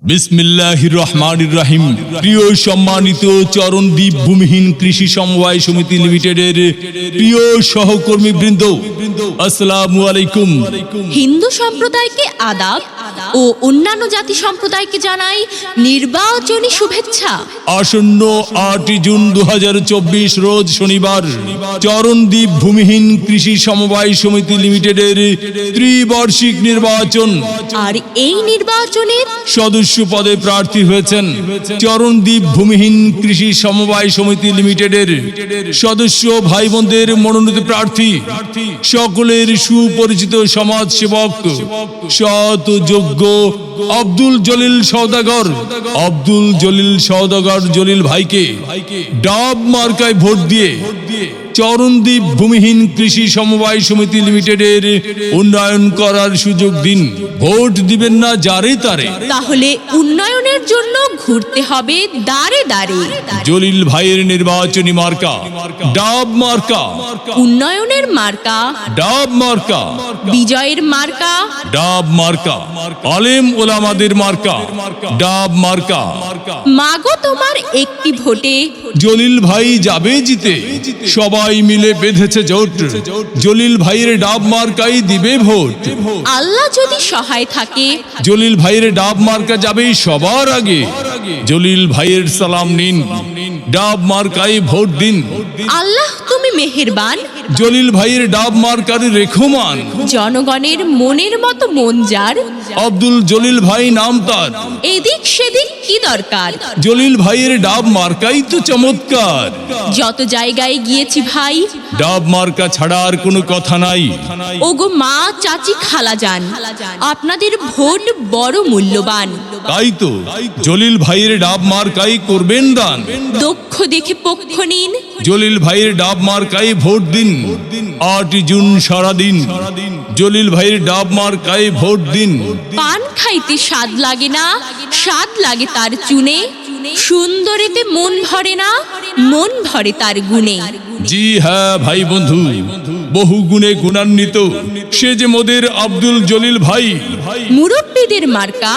বিসমিল্লাহির রহমানির রহিম। প্রিয় সম্মানিত চরণদ্বীপ ভূমিহীন কৃষি সমবায় সমিতি লিমিটেডের প্রিয় সহকর্মী বৃন্দ, আসসালামু আলাইকুম। হিন্দু সম্প্রদায়কে আদাব ও অন্যান্য জাতি সম্প্রদায়কে জানাই নির্বাচনী শুভেচ্ছা। আসন্ন 8 জুন 2024 রোজ শনিবার চরণদ্বীপ ভূমিহীন কৃষি সমবায় সমিতি লিমিটেডের ত্রিবার্ষিক নির্বাচন। আর এই নির্বাচনের সদস্য পদে প্রার্থী হয়েছেন চরণদ্বীপ ভূমিহীন কৃষি সমবায় সমিতি লিমিটেডের সদস্য ভাই বোনদের মনোনীত প্রার্থী, সকলের সুপরিচিত সমাজ সেবক, সৎ যোগ্য আব্দুল জলিল সওদাগর জলিল ভাইকে ডাব মার্কায় ভোট দিয়ে চরণদ্বীপ ভূমিহীন কৃষি সমবায় সমিতি লিমিটেডের উন্নয়ন করার সুযোগ দিন। ভোট দিবেন না যারে তারে, তাহলে উন্নয়নের জন্য ঘুরতে হবে দাঁড়ে দাঁড়ে। জলিল ভাইয়ের নির্বাচনী মার্কা ডাব মার্কা, উন্নয়নের মার্কা ডাব মার্কা, বিজয়ের মার্কা ডাব মার্কা, আলেম ওলামাদের মার্কা ডাব মার্কা। মাগো তোমার একটি ভোটে জলিল ভাই যাবে জিতে, সবাই মিলে বেঁধেছে জোট, জলিল ভাইয়ের ডাব মার্কাই দিবে ভোট। আল্লাহ যদি সহায় থাকে জলিল ভাইয়ের ডাব মার্কা যাবে সবার আগে, জলিল ভাইয়ের সালাম নিন, ডাব মার্কাই ভোট দিন। আল্লাহ তুমি মেহেরবান, জলিল ভাইয়ের ডাব মার্কার রেখমান, জনগণের মনের মতো মন যার, আব্দুল জলিল ভাই নাম তার, এদিক সেদিক কি দরকার। জলিল ভাইয়ের ডাব মার্কাই তো চমৎকার। যত জায়গায় গিয়েছি ভাই, ডাব মার্কা ছাড়া আর কোনো কথা নাই। ওগো মা চাচি খালা যান, আপনাদের ভোট বড় মূল্যবান। তাই তো জলিল ভাইয়ের ডাব মার্কাই করবেন দান, দক্ষ দেখে পক্ষ নিন, জলিল ভাইয়ের ডাব মার্কাই ভোট দিন। 8 জুন সারাদিন জলিল ভাইয়ের ডাব মার্কাই ভোট দিন। পান খাইতে স্বাদ লাগে না, স্বাদ লাগে তার চুনে, সুন্দরেতে মন ভরে না, মন ভরে তার গুণে। জি হ্যাঁ ভাই বন্ধু, বহু গুণে গুণান্বিত সে যে মোদের আব্দুল জলিল ভাই। মুরব্বীদের মার্কা